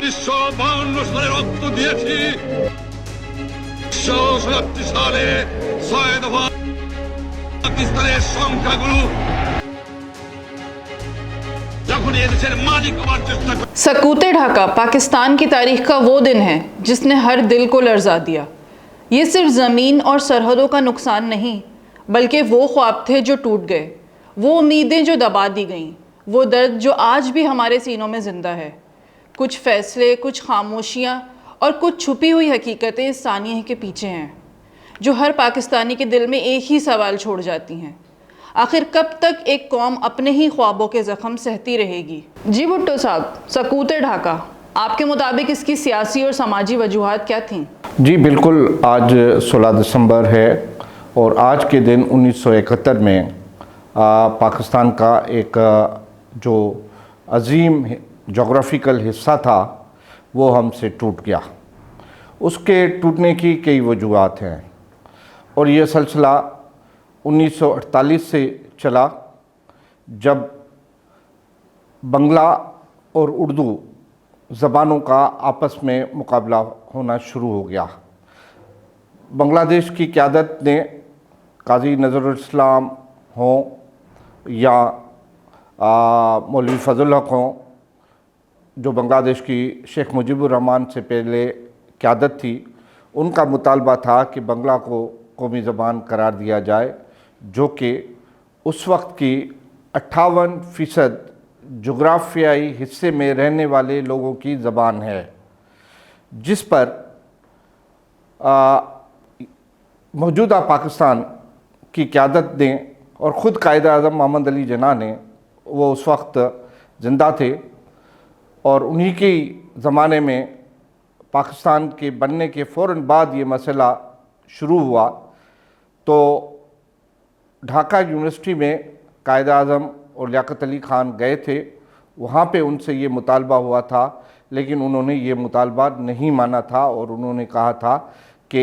1952 সালে রক্ত দিয়েছি, 1977 সালে 6 দফা পাকিস্তানের সংখ্যাগুরু যখন এদেশের মালিক হওয়ার চেষ্টা করে। सकूते ढाका पाकिस्तान की तारीख का वो दिन है जिसने हर दिल को लर्जा दिया। ये सिर्फ ज़मीन और सरहदों का नुकसान नहीं, बल्कि वो ख्वाब थे जो टूट गए, वो उम्मीदें जो दबा दी गईं, वो दर्द जो आज भी हमारे सीनों में ज़िंदा है। कुछ फ़ैसले, कुछ खामोशियाँ और कुछ छुपी हुई हकीकतें इस सानिए के पीछे हैं, जो हर पाकिस्तानी के दिल में एक ही सवाल छोड़ जाती हैं। आखिर कब तक एक कौम अपने ही ख्वाबों के ज़ख्म सहती रहेगी? जी भुट्टो साहब, सकूते ढाका आपके मुताबिक इसकी सियासी और समाजी वजूहात क्या थीं? जी बिल्कुल, आज 16 दिसंबर है और आज के दिन 1971 में पाकिस्तान का एक जो अजीम जोग्राफ़िकल हिस्सा था वो हमसे टूट गया। उसके टूटने की कई वजूहात हैं और ये सिलसिला 1948 से चला, जब बंगला और उर्दू ज़बानों का आपस में मुकाबला होना शुरू हो गया। बांग्लादेश की क़यादत ने काजी नज़रुल इस्लाम हों या मौलवी फ़ज़लुल हक़ हों, जो बांग्लादेश की शेख मुजीबुर रहमान से पहले क़यादत थी, उनका मुतालबा था कि बंगला को कौमी ज़बान करार दिया जाए, जो कि उस वक्त की 58% जोग्राफियाई हिस्से में रहने वाले लोगों की ज़बान है, जिस पर मौजूदा पाकिस्तान की क़यादत ने और ख़ुद कायद आज़म मोहम्मद अली जिन्ना ने, वो उस वक्त ज़िंदा थे और उन्हीं के ज़माने में पाकिस्तान के बनने के फ़ौरन बाद ये मसला शुरू हुआ। तो ढाका यूनिवर्सिटी में कायद आज़म और लियाकत अली ख़ान गए थे, वहाँ पे उनसे ये मुतालबा हुआ था, लेकिन उन्होंने ये मुतालबा नहीं माना था और उन्होंने कहा था कि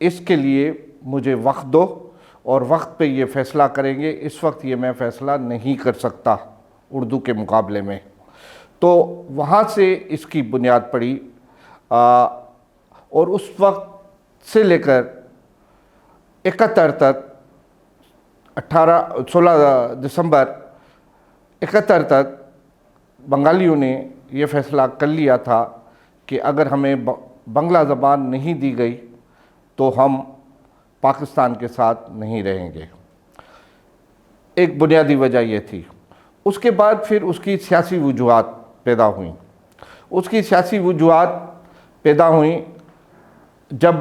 इसके लिए मुझे वक्त दो और वक्त पे ये फ़ैसला करेंगे, इस वक्त ये मैं फ़ैसला नहीं कर सकता उर्दू के मुकाबले में। तो वहाँ से इसकी बुनियाद पड़ी और उस वक्त से लेकर 71 तक 16 दिसंबर 71 तक बंगालियों ने ये फ़ैसला कर लिया था कि अगर हमें बंगला ज़बान नहीं दी गई तो हम पाकिस्तान के साथ नहीं रहेंगे। एक बुनियादी वजह ये थी। उसके बाद फिर उसकी सियासी वजूहात पैदा हुई। उसकी सियासी वजूहात पैदा हुई जब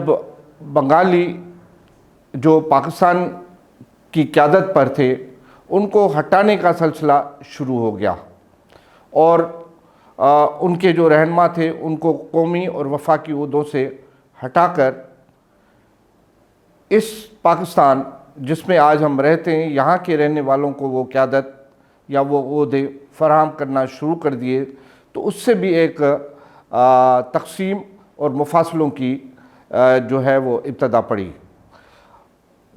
बंगाली जो पाकिस्तान की क़यादत पर थे, उनको हटाने का सिलसिला शुरू हो गया और उनके जो रहनुमा थे उनको कौमी और वफाकी ओहदों से हटाकर इस पाकिस्तान जिसमें आज हम रहते हैं, यहाँ के रहने वालों को वो क़यादत या वो ओहदे फराहम करना शुरू कर दिए। तो उससे भी एक तक़सीम और मुफासलों की जो है वो इब्तदा पड़ी।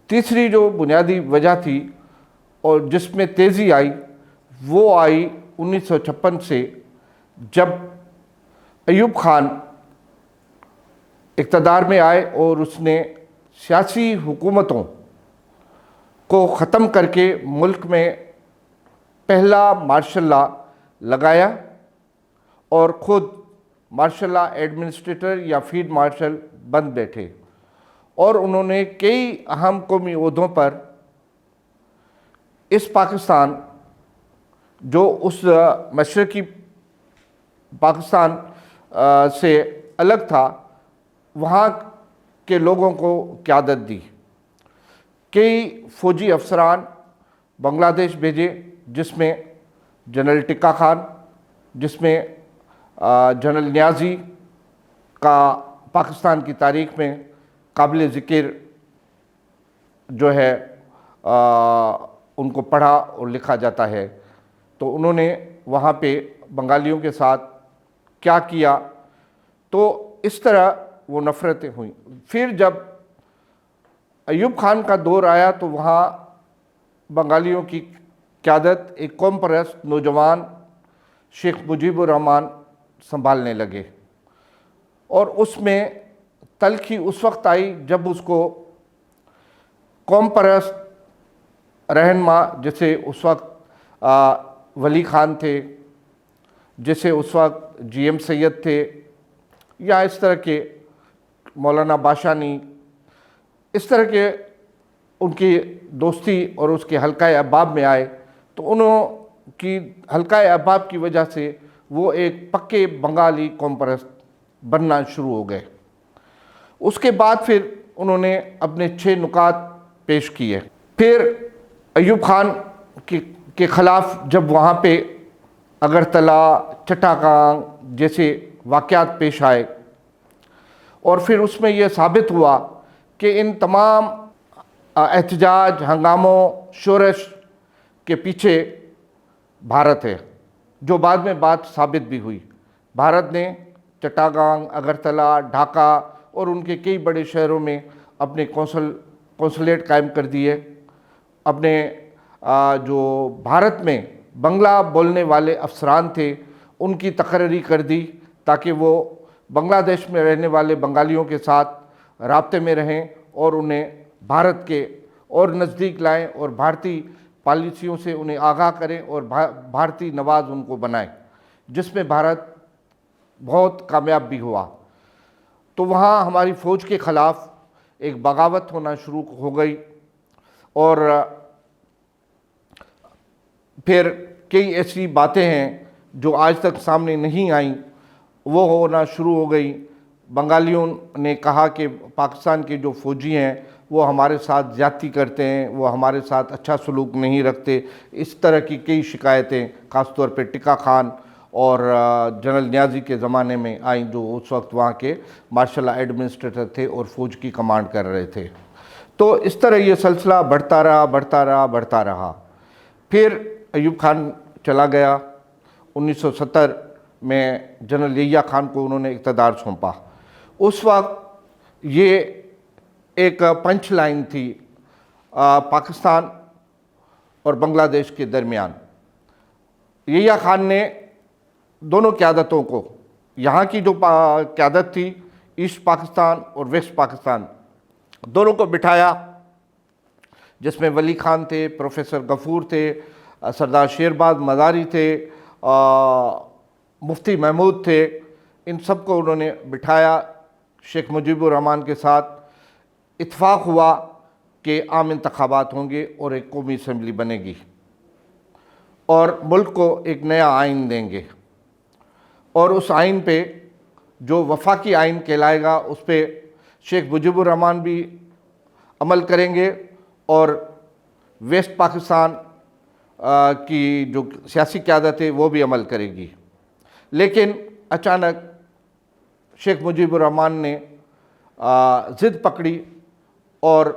तीसरी जो बुनियादी वजह थी और जिसमें तेज़ी आई, वो आई 1956 से, जब अयूब खान इक़्तिदार में आए और उसने सियासी हुकूमतों को ख़त्म करके मुल्क में पहला मार्शल लॉ लगाया और ख़ुद मार्शल लॉ एडमिनिस्ट्रेटर या फील्ड मार्शल बन बैठे और उन्होंने कई अहम कौमी ओहदों पर इस पाकिस्तान जो उस मशरक़ी पाकिस्तान से अलग था, वहाँ के लोगों को क़यादत दी। कई फ़ौजी अफसरान बांग्लादेश भेजे, जिसमें जनरल टिक्का खान, जिसमें जनरल नियाज़ी का पाकिस्तान की तारीख़ में काबिल ज़िक्र जो है उनको पढ़ा और लिखा जाता है। तो उन्होंने वहाँ पे बंगालियों के साथ क्या किया, तो इस तरह वो नफ़रतें हुई। फिर जब अयूब खान का दौर आया तो वहाँ बंगालियों की क़यादत एक कौम परस्त नौजवान शेख मुजीबुर रहमान संभालने लगे। और उसमें तलखी उस वक्त आई जब उसको कौम परस्त रहनुमा, जैसे उस वक्त वली खान थे, जैसे उस वक्त GM सैयद थे, या इस तरह के मौलाना बाशानी, इस तरह के उनकी दोस्ती और उसके हल्का अहबाब में आए, तो उनकी हल्का अहबाब की वजह से वो एक पक्के बंगाली कौम परस्त बनना शुरू हो गए। उसके बाद फिर उन्होंने अपने 6 नुकात पेश किए। फिर अयूब खान के ख़िलाफ़ जब वहाँ पे अगरतला, चट्टाकांग जैसे वाक़यात पेश आए, और फिर उसमें यह साबित हुआ कि इन तमाम एहतजाज, हंगामों, शोरश के पीछे भारत है, जो बाद में बात साबित भी हुई। भारत ने चट्टागांग, अगरतला, ढाका और उनके कई बड़े शहरों में अपने कौंसलेट कायम कर दिए। अपने जो भारत में बंगला बोलने वाले अफसरान थे उनकी तकर्री कर दी, ताकि वो बांग्लादेश में रहने वाले बंगालियों के साथ राब्ते में रहें और उन्हें भारत के और नज़दीक लाएं और भारतीय पॉलिसियों से उन्हें आगाह करें और भारतीय नवाज उनको बनाएं, जिसमें भारत बहुत कामयाब भी हुआ। तो वहाँ हमारी फ़ौज के ख़िलाफ़ एक बगावत होना शुरू हो गई, और फिर कई ऐसी बातें हैं जो आज तक सामने नहीं आईं, वो होना शुरू हो गई। बंगालियों ने कहा कि पाकिस्तान के जो फ़ौजी हैं वो हमारे साथ ज़्यादती करते हैं, वो हमारे साथ अच्छा सलूक नहीं रखते। इस तरह की कई शिकायतें ख़ास तौर पे टिक्का खान और जनरल नियाज़ी के ज़माने में आई, जो उस वक्त वहाँ के मार्शल एडमिनिस्ट्रेटर थे और फ़ौज की कमांड कर रहे थे। तो इस तरह ये सिलसिला बढ़ता रहा। फिर अयूब खान चला गया। 1970 में जनरल यहिया खान को उन्होंने इक़्तिदार सौंपा। उस वक्त ये एक पंच लाइन थी पाकिस्तान और बांग्लादेश के दरमियान। यहिया खान ने दोनों क़यादतों को, यहाँ की जो क़यादत थी ईस्ट पाकिस्तान और वेस्ट पाकिस्तान, दोनों को बिठाया, जिसमें वली खान थे, प्रोफेसर गफूर थे, सरदार शेरबाज मज़ारी थे, मुफ्ती महमूद थे। इन सब को उन्होंने बिठाया। शेख मुजीबुर रहमान के साथ इत्फाक हुआ कि आम इंतखाबात होंगे और एक कौमी असम्बली बनेगी और मुल्क को एक नया आइन देंगे, और उस आइन पे जो वफाकी आइन कहलाएगा उस पे शेख मुजीबुर रहमान भी अमल करेंगे और वेस्ट पाकिस्तान की जो सियासी क़यादत है वो भी अमल करेगी। लेकिन अचानक शेख मुजीबुर रहमान ने ज़िद पकड़ी और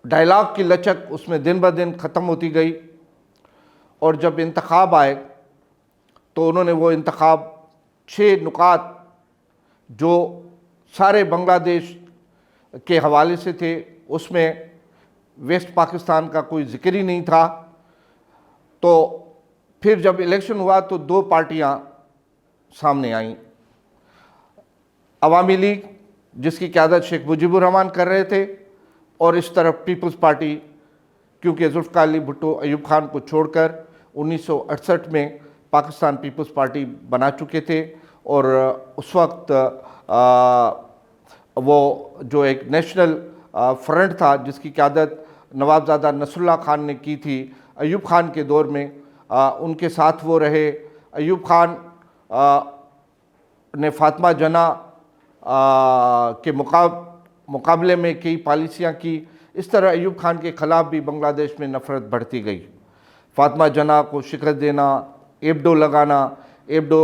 डायलॉग की लचक उसमें दिन ब दिन ख़त्म होती गई, और जब इंतखाब आए तो उन्होंने वो इंतखाब 6 नुकात जो सारे बांग्लादेश के हवाले से थे, उसमें वेस्ट पाकिस्तान का कोई ज़िक्र ही नहीं था। तो फिर जब इलेक्शन हुआ तो 2 पार्टियां सामने आईं। अवामी लीग, जिसकी क़यादत शेख मुजीबुर रहमान कर रहे थे, और इस तरफ पीपल्स पार्टी, क्योंकि जुल्फ़िकार अली भुट्टो अयूब खान को छोड़कर 1968 में पाकिस्तान पीपल्स पार्टी बना चुके थे, और उस वक्त वो जो एक नेशनल फ्रंट था जिसकी क़यादत नवाबज़ादा नसरुल्लाह खान ने की थी अयूब खान के दौर में, उनके साथ वो रहे। अयूब खान ने फातिमा जना के मुकाबले में कई पॉलिसियाँ की। इस तरह अयूब खान के ख़िलाफ़ भी बांग्लादेश में नफ़रत बढ़ती गई। फातिमा जना को शिकस्त देना, एबडो लगाना, एबडो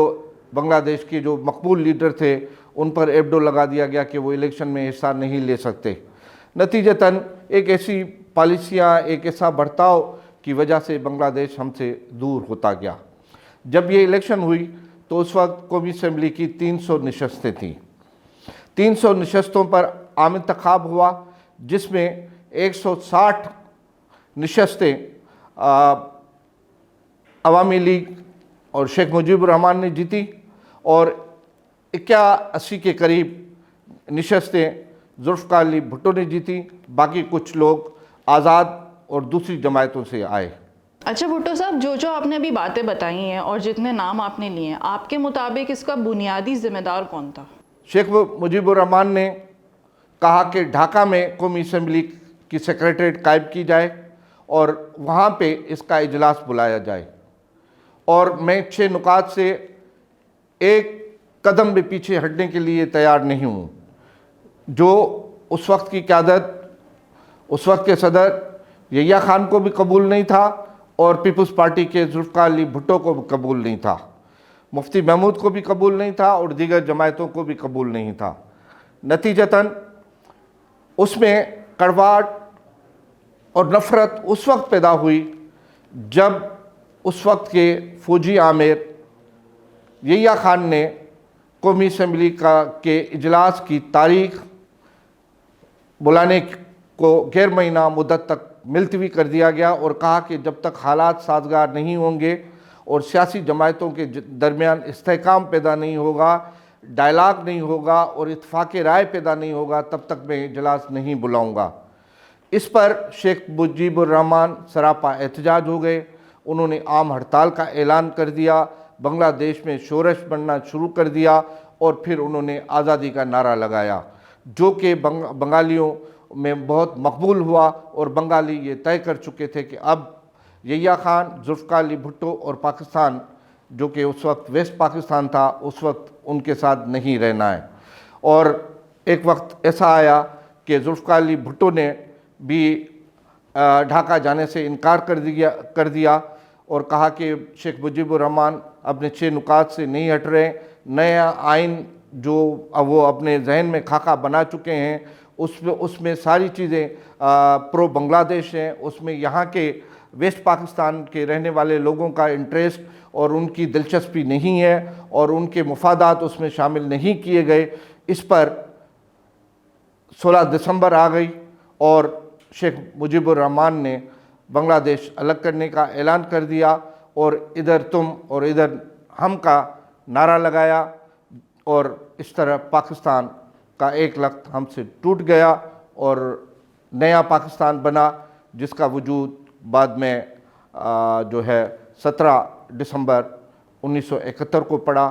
बांग्लादेश के जो मकबूल लीडर थे उन पर एबडो लगा दिया गया कि वो इलेक्शन में हिस्सा नहीं ले सकते। नतीजतन एक ऐसी पॉलिसियाँ, एक ऐसा बर्ताव की वजह से बांग्लादेश हमसे दूर होता गया। जब ये इलेक्शन हुई तो उस वक्त कौमी असम्बली की 300 नशस्तें थीं। 300 नशस्तों पर आम इंतखाब हुआ, जिसमें 160 नशस्तें अवामी लीग और शेख मुजीबुर रहमान ने जीती, और 81 के करीब नशस्तें जुल्फ़िकार अली भुट्टो ने जीती, बाकी कुछ लोग आज़ाद और दूसरी जमायतों से आए। अच्छा भुट्टो साहब, जो आपने अभी बातें बताई हैं और जितने नाम आपने लिए हैं, आपके मुताबिक इसका बुनियादी जिम्मेदार कौन था? शेख मुजीबुर रहमान ने कहा कि ढाका में कौमी असम्बली की सेक्रेटरीट कायम की जाए और वहाँ पे इसका इजलास बुलाया जाए, और मैं 6 नुकात से एक कदम भी पीछे हटने के लिए तैयार नहीं हूँ। जो उस वक्त की क़यादत, उस वक्त के सदर यहिया खान को भी कबूल नहीं था और पीपल्स पार्टी के जुल्फ़िकार अली भुट्टो को भी कबूल नहीं था, मुफ्ती महमूद को भी कबूल नहीं था और दीगर जमायतों को भी कबूल नहीं था। नतीजतन उसमें कड़वाहट और नफ़रत उस वक्त पैदा हुई जब उस वक्त के फ़ौजी आमिर यहिया खान ने कौमी असम्बली के इजलास की तारीख बुलाने को गैर महीना मुद्दत तक मुलतवी कर दिया गया और कहा कि जब तक हालात साजगार नहीं होंगे और सियासी जमायतों के दरमियान इस्तेहकाम पैदा नहीं होगा, डायलाग नहीं होगा और इत्फाक़ राय पैदा नहीं होगा, तब तक मैं इजलास नहीं बुलाऊंगा। इस पर शेख मुजीबुर रहमान सरापा एहतजाज हो गए। उन्होंने आम हड़ताल का ऐलान कर दिया, बांग्लादेश में शोरश बनना शुरू कर दिया और फिर उन्होंने आज़ादी का नारा लगाया, जो कि बंगालियों में बहुत मकबूल हुआ और बंगाली ये तय कर चुके थे कि अब यहिया खान, जुल्फ़िकार अली भुट्टो और पाकिस्तान, जो कि उस वक्त वेस्ट पाकिस्तान था, उस वक्त उनके साथ नहीं रहना है। और एक वक्त ऐसा आया कि जुल्फ़िकार अली भुट्टो ने भी ढाका जाने से इनकार कर दिया और कहा कि शेख मुजीबुर रहमान अपने 6 नुकात से नहीं हट रहे। नया आइन जो वो अपने जहन में खाका बना चुके हैं, उसमें सारी चीज़ें प्रो बांग्लादेश हैं, उसमें यहाँ के वेस्ट पाकिस्तान के रहने वाले लोगों का इंटरेस्ट और उनकी दिलचस्पी नहीं है और उनके मुफादात उसमें शामिल नहीं किए गए। इस पर 16 दिसंबर आ गई और शेख मुजीबुर रहमान ने बांग्लादेश अलग करने का ऐलान कर दिया और इधर तुम और इधर हम का नारा लगाया और इस तरह पाकिस्तान का एक लख्त हमसे टूट गया और नया पाकिस्तान बना, जिसका वजूद बाद में जो है 17 दिसंबर 1971 को पड़ा।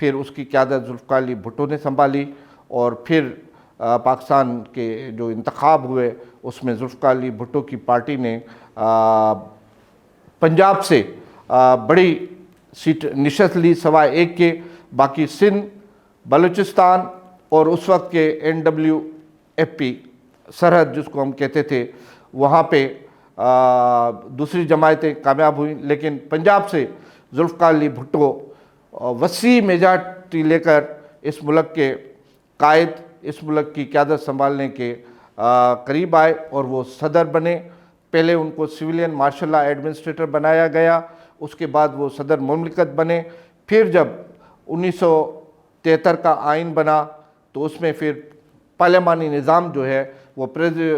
फिर उसकी क़यादत जुल्फ़िकार अली भुट्टो ने संभाली और फिर पाकिस्तान के जो इंतखाब हुए उसमें जुल्फ़िकार अली भुट्टो की पार्टी ने पंजाब से बड़ी सीट नशस्त ली सवाए एक के। बाकी सिंध, बलूचिस्तान और उस वक्त के NWFP सरहद जिसको हम कहते थे, वहाँ पे दूसरी जमायतें कामयाब हुई, लेकिन पंजाब से जुल्फ़िकार अली भुट्टो वसी मेजॉरिटी लेकर इस मुल्क के कायद, इस मुल्क की क़यादत संभालने के करीब आए और वो सदर बने। पहले उनको सिविलियन मार्शल लॉ एडमिनिस्ट्रेटर बनाया गया, उसके बाद वो सदर मुमलिकत बने। फिर जब 1973 का आइन बना तो उसमें फिर पार्लियामानी निज़ाम जो है वो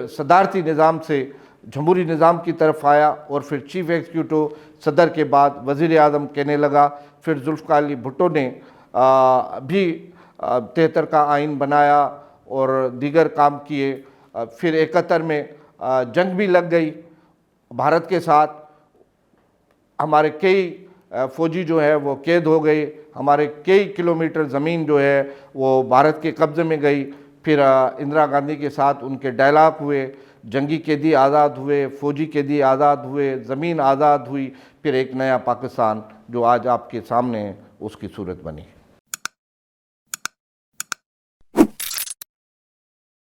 सदारती निज़ाम से जमहूरी निज़ाम की तरफ आया और फिर चीफ़ एग्जीक्यूटिव सदर के बाद वज़ीर आज़म कहने लगा। फिर जुल्फ़िकार अली भुट्टो ने भी 73 का आइन बनाया और दीगर काम किए। फिर 71 में जंग भी लग गई भारत के साथ, हमारे कई फ़ौजी जो है वो कैद हो गए, हमारे कई किलोमीटर ज़मीन जो है वो भारत के कब्ज़े में गई। फिर इंदिरा गांधी के साथ उनके डायलॉग हुए, जंगी कैदी आज़ाद हुए, फ़ौजी कैदी आज़ाद हुए, ज़मीन आज़ाद हुई। फिर एक नया पाकिस्तान जो आज आपके सामने है उसकी सूरत बनी।